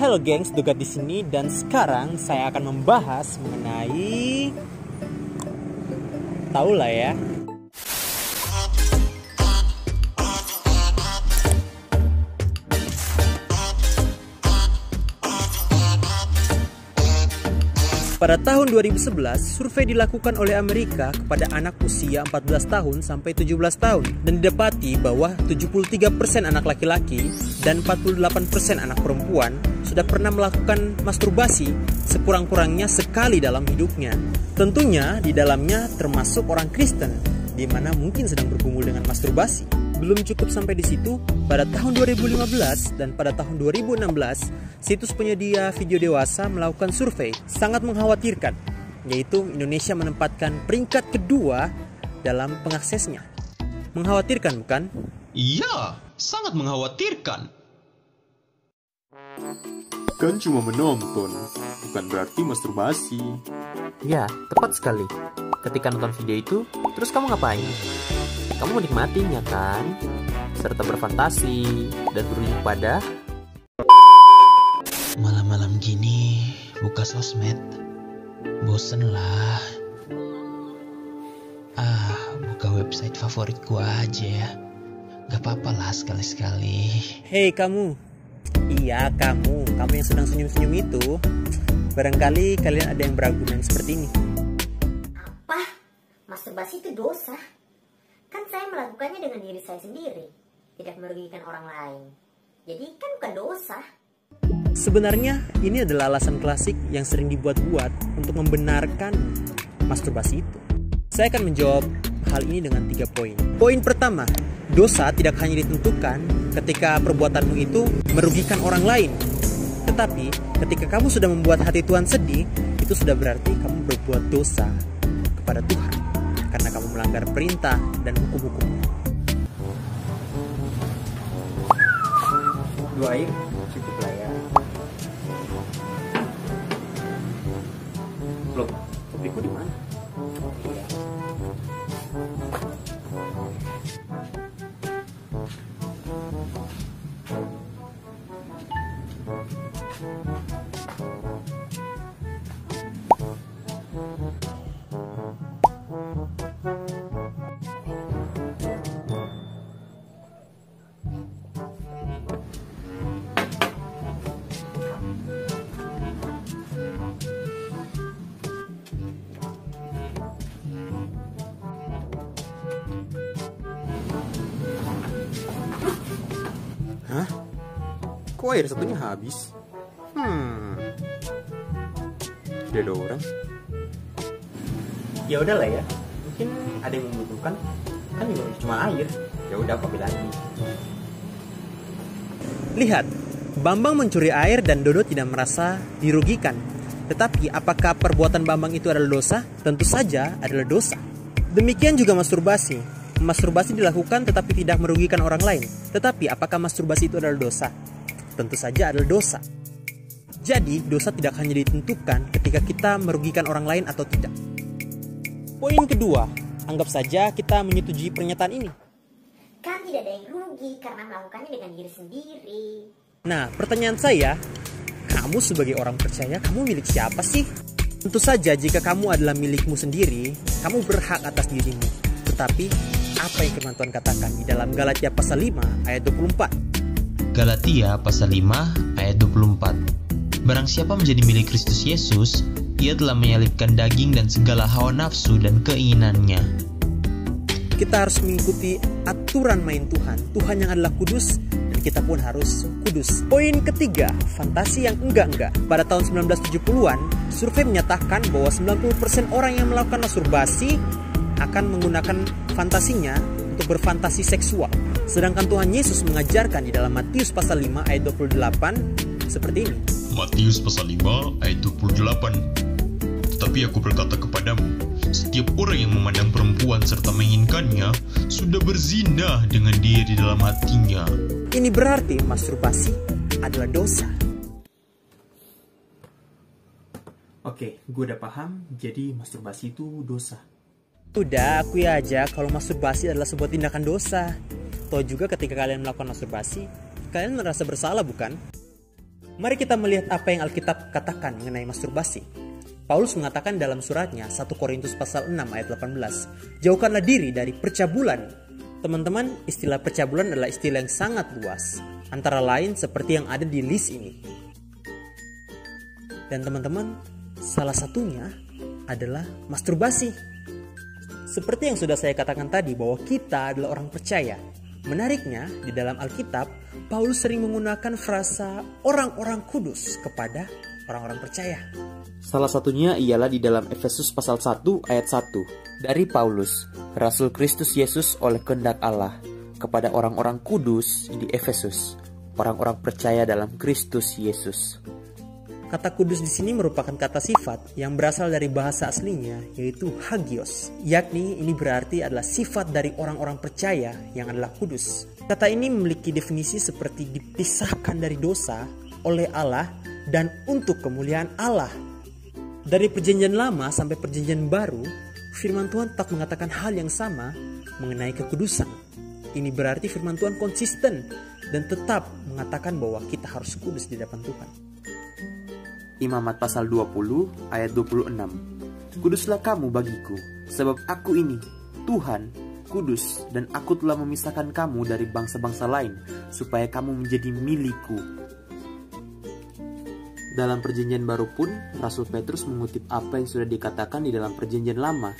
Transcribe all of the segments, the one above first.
Halo gengs, Dogat di sini dan sekarang saya akan membahas mengenai tahu lah ya. Pada tahun 2011, survei dilakukan oleh Amerika kepada anak usia 14 tahun sampai 17 tahun dan didapati bahwa 73% anak laki-laki dan 48% anak perempuan sudah pernah melakukan masturbasi sekurang-kurangnya sekali dalam hidupnya. Tentunya di dalamnya termasuk orang Kristen, di mana mungkin sedang bergumul dengan masturbasi. Belum cukup sampai di situ, pada tahun 2015 dan pada tahun 2016, situs penyedia video dewasa melakukan survei sangat mengkhawatirkan, yaitu Indonesia menempatkan peringkat kedua dalam pengaksesnya. Mengkhawatirkan bukan? Iya, sangat mengkhawatirkan. Kan cuma menonton, bukan berarti masturbasi. Ya, tepat sekali. Ketika nonton video itu, terus kamu ngapain? Kamu menikmatinya kan? Serta berfantasi dan berujung pada malam-malam gini buka sosmed, bosen lah. Buka website favorit gua aja ya. Gak apa-apa lah sekali-sekali. Hei kamu, iya kamu yang sedang senyum-senyum itu. Barangkali kalian ada yang berargumen seperti ini. Apa? Masturbasi itu dosa? Kan saya melakukannya dengan diri saya sendiri, tidak merugikan orang lain. Jadi kan bukan dosa. Sebenarnya ini adalah alasan klasik yang sering dibuat-buat untuk membenarkan masturbasi itu. Saya akan menjawab hal ini dengan 3 poin. Poin pertama, dosa tidak hanya ditentukan ketika perbuatanmu itu merugikan orang lain. Tetapi ketika kamu sudah membuat hati Tuhan sedih, itu sudah berarti kamu berbuat dosa kepada Tuhan, karena kamu melanggar perintah dan hukum-hukum. 2 air cukup lah ya. Loh, kopiku di mana? Iya. Hah? Kok air satunya habis? Tidak ada orang. Ya udahlah ya. Mungkin ada yang membutuhkan. Kan juga cuma air. Ya udah aku ambil lagi. Lihat, Bambang mencuri air dan Dodo tidak merasa dirugikan. Tetapi apakah perbuatan Bambang itu adalah dosa? Tentu saja adalah dosa. Demikian juga masturbasi. Masturbasi dilakukan tetapi tidak merugikan orang lain. Tetapi apakah masturbasi itu adalah dosa? Tentu saja adalah dosa. Jadi dosa tidak hanya ditentukan ketika kita merugikan orang lain atau tidak. Poin kedua, anggap saja kita menyetujui pernyataan ini. Kan tidak ada yang rugi karena melakukannya dengan diri sendiri. Nah, pertanyaan saya, kamu sebagai orang percaya, kamu milik siapa sih? Tentu saja jika kamu adalah milikmu sendiri, kamu berhak atas dirimu. Tetapi apa yang firman Tuhan katakan di dalam Galatia pasal 5 ayat 24? Galatia pasal 5 ayat 24. Barang siapa menjadi milik Kristus Yesus, ia telah menyalibkan daging dan segala hawa nafsu dan keinginannya. Kita harus mengikuti aturan main Tuhan. Tuhan yang adalah kudus dan kita pun harus kudus. Poin ketiga, fantasi yang enggak-enggak. Pada tahun 1970-an, survei menyatakan bahwa 90% orang yang melakukan masturbasi akan menggunakan fantasinya untuk berfantasi seksual. Sedangkan Tuhan Yesus mengajarkan di dalam Matius pasal 5 ayat 28 seperti ini. Matius pasal 5 ayat 28. Tetapi aku berkata kepadamu, setiap orang yang memandang perempuan serta menginginkannya sudah berzina dengan dia di dalam hatinya. Ini berarti masturbasi adalah dosa. Oke, gue udah paham. Jadi masturbasi itu dosa. Udah, akui aja kalau masturbasi adalah sebuah tindakan dosa. Toh juga ketika kalian melakukan masturbasi, kalian merasa bersalah bukan? Mari kita melihat apa yang Alkitab katakan mengenai masturbasi. Paulus mengatakan dalam suratnya 1 Korintus pasal 6 ayat 18, jauhkanlah diri dari percabulan. Teman-teman, istilah percabulan adalah istilah yang sangat luas, antara lain seperti yang ada di list ini. Dan teman-teman, salah satunya adalah masturbasi. Seperti yang sudah saya katakan tadi bahwa kita adalah orang percaya. Menariknya, di dalam Alkitab, Paulus sering menggunakan frasa orang-orang kudus kepada orang-orang percaya. Salah satunya ialah di dalam Efesus pasal 1 ayat 1. Dari Paulus, Rasul Kristus Yesus oleh kehendak Allah, kepada orang-orang kudus di Efesus, orang-orang percaya dalam Kristus Yesus. Kata kudus di sini merupakan kata sifat yang berasal dari bahasa aslinya, yaitu hagios. Yakni ini berarti adalah sifat dari orang-orang percaya yang adalah kudus. Kata ini memiliki definisi seperti dipisahkan dari dosa oleh Allah dan untuk kemuliaan Allah. Dari perjanjian lama sampai perjanjian baru, firman Tuhan tetap mengatakan hal yang sama mengenai kekudusan. Ini berarti firman Tuhan konsisten dan tetap mengatakan bahwa kita harus kudus di hadapan Tuhan. Imamat pasal 20 ayat 26. Kuduslah kamu bagiku, sebab aku ini, Tuhan, kudus, dan aku telah memisahkan kamu dari bangsa-bangsa lain, supaya kamu menjadi milikku. Dalam perjanjian baru pun, Rasul Petrus mengutip apa yang sudah dikatakan di dalam perjanjian lama,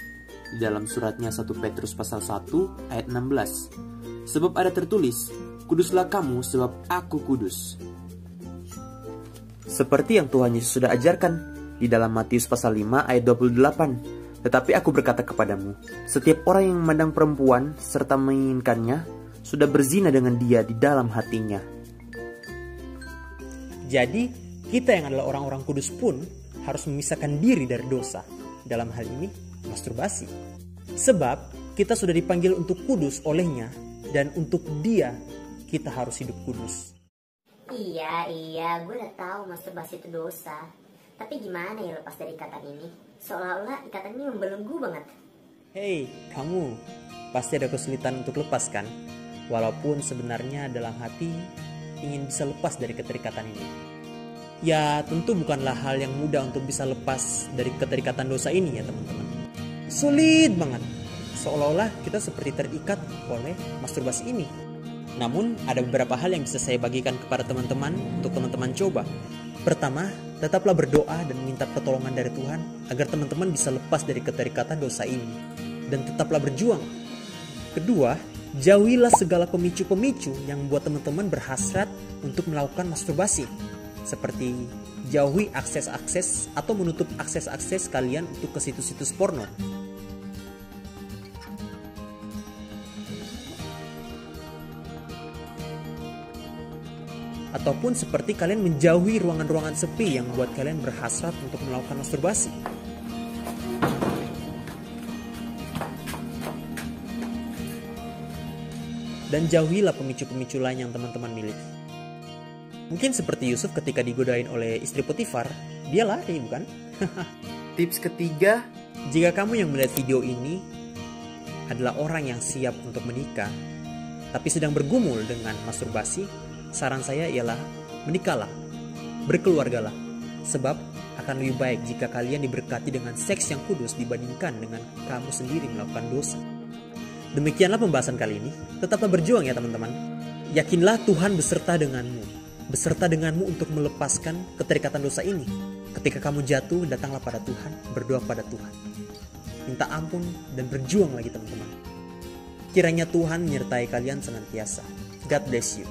di dalam suratnya 1 Petrus pasal 1 ayat 16. Sebab ada tertulis, kuduslah kamu sebab aku kudus. Seperti yang Tuhan Yesus sudah ajarkan di dalam Matius pasal 5 ayat 28. Tetapi aku berkata kepadamu, setiap orang yang memandang perempuan serta menginginkannya sudah berzina dengan dia di dalam hatinya. Jadi, kita yang adalah orang-orang kudus pun harus memisahkan diri dari dosa. Dalam hal ini, masturbasi. Sebab kita sudah dipanggil untuk kudus olehnya dan untuk dia kita harus hidup kudus. Iya, gue udah tahu masturbasi itu dosa. Tapi gimana ya lepas dari ikatan ini? Seolah-olah ikatan ini membelenggu banget. Hei, kamu pasti ada kesulitan untuk lepas kan? Walaupun sebenarnya dalam hati ingin bisa lepas dari keterikatan ini. Ya, tentu bukanlah hal yang mudah untuk bisa lepas dari keterikatan dosa ini ya teman-teman. Sulit banget. Seolah-olah kita seperti terikat oleh masturbasi ini. Namun, ada beberapa hal yang bisa saya bagikan kepada teman-teman untuk teman-teman coba. Pertama, tetaplah berdoa dan minta pertolongan dari Tuhan agar teman-teman bisa lepas dari keterikatan dosa ini. Dan tetaplah berjuang. Kedua, jauhilah segala pemicu-pemicu yang membuat teman-teman berhasrat untuk melakukan masturbasi. Seperti jauhi akses-akses atau menutup akses-akses kalian untuk ke situs-situs porno. Ataupun seperti kalian menjauhi ruangan-ruangan sepi yang membuat kalian berhasrat untuk melakukan masturbasi. Dan jauhilah pemicu-pemicu lain yang teman-teman miliki. Mungkin seperti Yusuf ketika digodain oleh istri Potifar, dia lari bukan? Tips ketiga, jika kamu yang melihat video ini adalah orang yang siap untuk menikah, tapi sedang bergumul dengan masturbasi, saran saya ialah menikahlah, berkeluargalah. Sebab akan lebih baik jika kalian diberkati dengan seks yang kudus dibandingkan dengan kamu sendiri melakukan dosa. Demikianlah pembahasan kali ini. Tetaplah berjuang ya teman-teman. Yakinlah Tuhan beserta denganmu untuk melepaskan keterikatan dosa ini. Ketika kamu jatuh, datanglah pada Tuhan, berdoa pada Tuhan. Minta ampun dan berjuang lagi teman-teman. Kiranya Tuhan menyertai kalian senantiasa. God bless you.